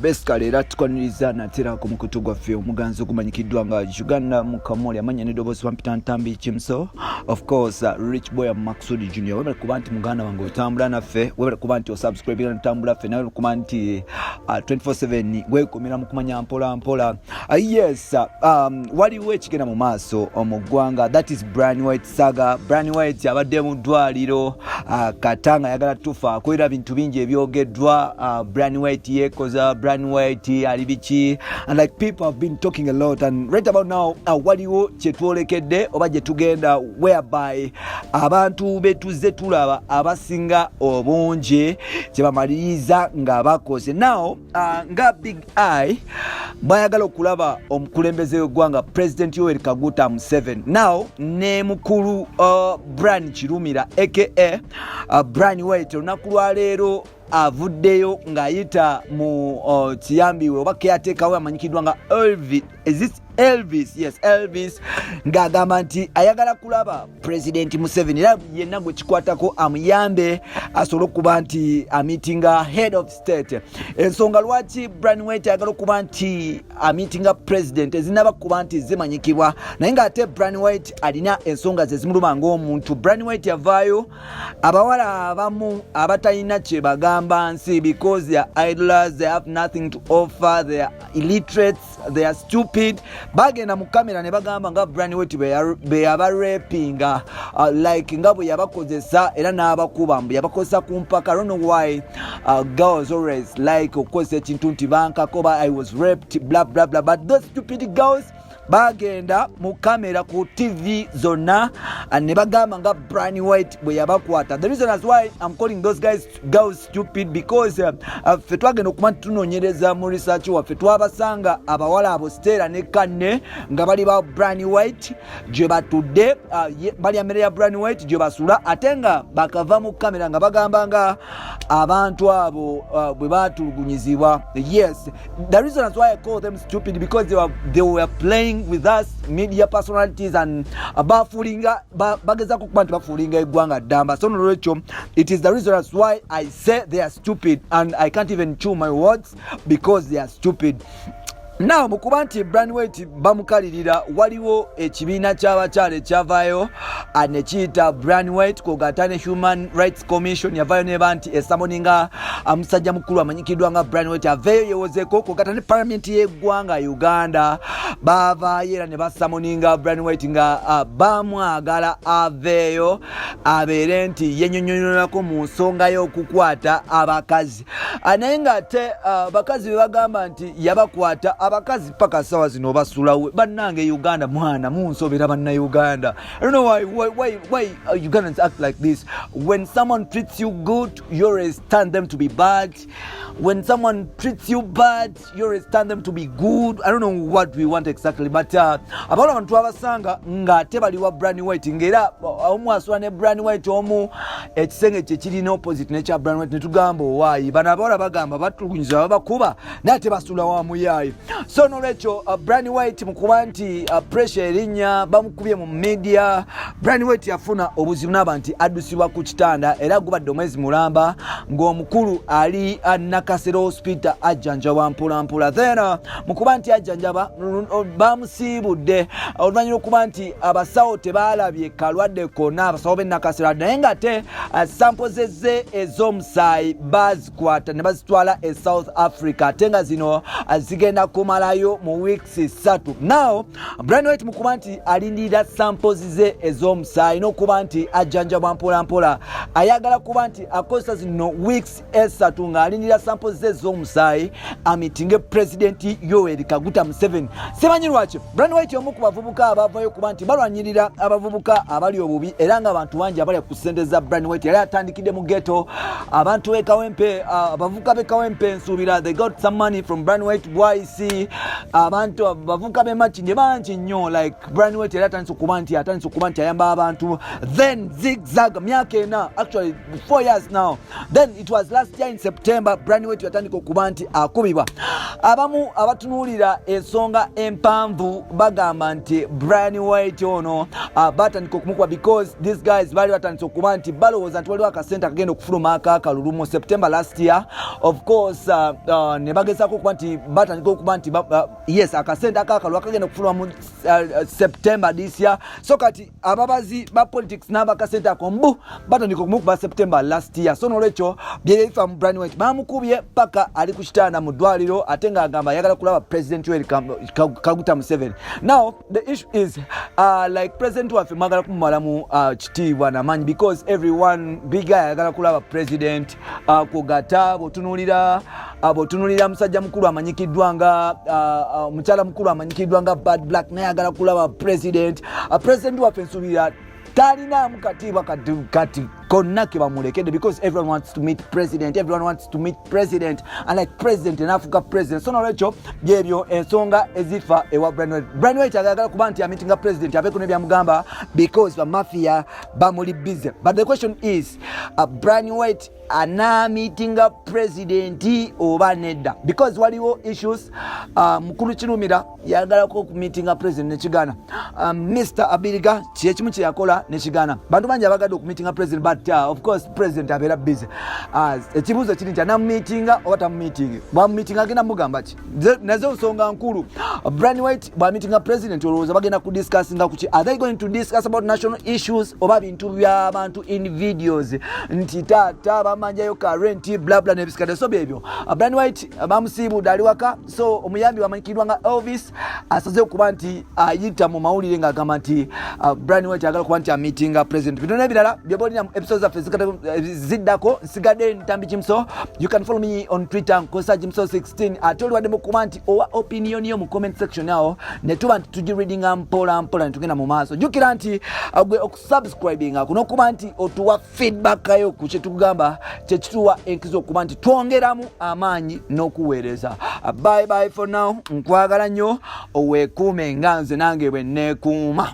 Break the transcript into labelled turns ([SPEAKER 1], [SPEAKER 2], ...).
[SPEAKER 1] Basically era tukoniriza natera ku mukutu gwaffe omuganzi ogumanyikiddwa nga Uganda Mukamoli amanya n'eddoboozi Wampita Ntambi Kimso, of course Rich Boy Maxudi Junior. Webale kuba nti muganda wange otambula naffe, webale kuba nti osubscribe na ntambula ffe, nawe kuba nti 24/7 weekomera mu kumanya mpola mpola. Yes, waliwo ekigenda mu maaso mu ggwanga, that is Brian White saga. Brian White abadde mu ddwaliro katanga yagala tufaako era bintu bingi ebyogeddwa. Brian White yekoza Brian White alibiki, and like people have been talking a lot, and right about now waliwo kyetwolekedde oba gye tugenda whereby abantu betuze tulaba abasinga obungi kyebamaliriza nga bakoze now nga Big Eye bayagala okulaba omukulembeze w'eggwanga President Yoweri Kaguta Museveni now ne mukulu Brian Kirumira aka Brian White olunaku lwa leero avuddeyo ng'ayita mu kiyambiwe oba keyateekawo amanyikiddwa nga Elvis, yes, Elvis ng'agamba nti ayagala kulaba President Museveni era yenna gwe kikwatako amuyambe asobole okuba nti amitinga head of state. Ensonga lwaki Brian White ayagala okuba nti amitinga president ezinaba kuba nti zimanyikibwa naye ng'ate Brian White alina ensonga ze zimuluma ng'omuntu. Brian White yavaayo abawala abamu abatalina kye bagamba nsi because they are idlers, they have nothing to offer, they are illiterates, they are stupid. Bagenda mu kamera ne bagamba nga Brian White be abarapinga like nga bwe yabakozesa era n'abakuba mbu yabakozesa ku mpaka. I don't know why girls always like okukozesa ekintu nti bankakoba I was raped blah blah blah, but those stupid girls bagenda mu kamera ku TV zonna ne bagamba nga Brian White bwe yabakwata. The reason as why I'm calling those girls stupid because ffe twagenda okuba tunoonyereza mu research waffe twabasanga abawala abo Stella ne Kanne nga bali ba Brian White gye batudde bali amere ya Brian White gye basula ate nga bakava mu kamera nga bagamba nga abantu abo bwe batulugunyizibwa. Yes, the reason as why I call them stupid because they were playing with us media personalities and bafulinga bagezako kuba nti bafulinga eggwanga ddamba. So nolwekyo it is the reason as why I say they are stupid and I can't even chew my words because they are stupid. Now mukuba nti Brian White bamukalirira waliwo ekibiina ky'abakyala ekyavaayo ne kiyita Brian White kogatane Human Rights Commission yavaayo neba nti esamoninga musajja mukulu amanyikiddwa nga Brian White aveeyo yewozeko kogatane Parliament y'eggwanga Uganda bavaayo era ne basamoninga Brian White nga bamwagala aveeyo abeere nti yennyonnyolako mu nsonga y'okukwata abakazi naye ng'ate bakazi be bagamba nti yabakwata abakazi paka sawa zino basulawe bannange Uganda mwana munsobera banna Uganda. I don't know why Ugandans act like this. When someone treats you good, you always stand them to be bad. When someone treats you bad, you always stand them to be good. I don't know what we want exactly, but abala abantu abasanga nga tebaliwa Brian White ngera omu asula ne Brian White omu ekisenge kye kirina opposite ne kya Brian White ne tugamba why bana abala bagamba batulugunyiza bakuba nate basula wa muyayi. So nolwekyo Brian White mukuba nti pressure erinnya bamukubye mu media. Brian White yafuna obuzibu n'aba nti addusibwa ku kitanda era gubadde omwezi mulamba ng'omukulu ali Nakasero Hospital ajjanjaba mpola mpola. Then mukuba nti ajjanjaba bamusiibudde oluvannyuma okuba nti abasawo tebaalabye kalwadde konna abasawo b'e Nakasero naye ng'ate sampozeze ez'omusaayi bazikwata ne bazitwala e South Africa ate nga zino zigenda kumalayo mu weeks 3. Now Brian White mukuba nti alindirira samples ze ez'omusaayi n'okuba nti ajjanjabwa mpola mpola ayagala kuba nti akozesa zino weeks 3 ng'alindirira samples ze ez'omusaayi amitinge President Yoweri Kaguta Museveni. Simanyi lwaki Brian White omu ku bavubuka abavayo kuba nti balwanyirira abavubuka abali obubi era nga abantu bangi abali ku ssente za Brian White yali atandikidde mu ghetto abantu b'ekawempe abavubuka b'ekawempe nsuubira they got some money from Brian White YC nti abantu bavuka be match bangi nnyo like Brian White era atandise okuba nti ayamba abantu. Then zigzag myaka ena, actually 4 years now. Then it was last year in September Brian White yatandika okuba nti akubibwa. Abamu abatunuulira ensonga empanvu bagamba nti Brian White ono batandika okumukuba because these guys bali batandise okuba nti balowooza nti waliwo akasente akagenda okufuluma akakalulu mu September last year. Of course ne bagezaako okuba nti batandika okuba nti yes akasente akakalulu akagenda okufuluma mu September this year. So kati ababazi ba politics n'abakasente ako mbu batandika okumukuba September last year. So nolwekyo byebifa mu Brian White bamukubye paka ali ku kitanda mu ddwaliro ate ng'agamba ayagala kulaba President Yoweri Kaguta Museveni. Now the issue is like President waffe mwagala kumumalamu kitiibwa namanyi because everyone big ayagala kulaba President kugata botunulira musajja mukulu amanyikiddwa nga mukyala mukulu amanyikiddwa nga Bad Black naye ayagala kulaba President. President waffe nsubira talinamu katiibwa kati konna ke bamulekedde because everyone wants to meet president and like president enafuuka president. So nolwekyo byebyo ensonga ezifa ewa Brian White agagala kuba nti amitinga president abeeko nebyamugamba because bamafia bamuli busy. But the question is Brian White anaamitinga president oba nedda because waliwo issues. Mukulu Kirumira yagalako kumitinga president nekigana. Mr. Abiriga kyekimu kyeyakola nekigana. Bantu bangi abagadde okumitinga president but of course president abeera busy. Ekibuuzo kiri nti anamumitinga oba tamumitinga. Bwamumitinga agenda mugamba ki? Nazo nsonga nkulu. Brian White bwamitinga president olowooza bagenda kudiscussinga ku ki? Are they going to discuss about national issues oba bintu by'abantu in videos nti taata bamanjayo ka rent bla bla nebisikade? So byebyo Brian White bamusiibudde ali waka. So omuyambi wamanyikirwa nga Elvis asaze okuba nti ayita mu mawulire ng'agamba nti Brian White agala kuba nti amitinga president. Bino n'ebirala byebolina episodes of ziddako nsigadde Ntambi Jimso. You can follow me on Twitter nkosa Jimso16. Ate oliwaddemu okuba nti owa opinion yo mu comment section awo ne tuba nti tugireadinga mpola ne tugenda mu maaso. Jjukira nti gwe okusubscribinga kuno okuba nti otuwa feedback yo ku kye tugamba kyekituwa enkizo okuba nti twongeramu amaanyi n'okuweereza. Bye bye for now. Nkwagala nnyo oweekuume nga nze nange bwe neekuuma.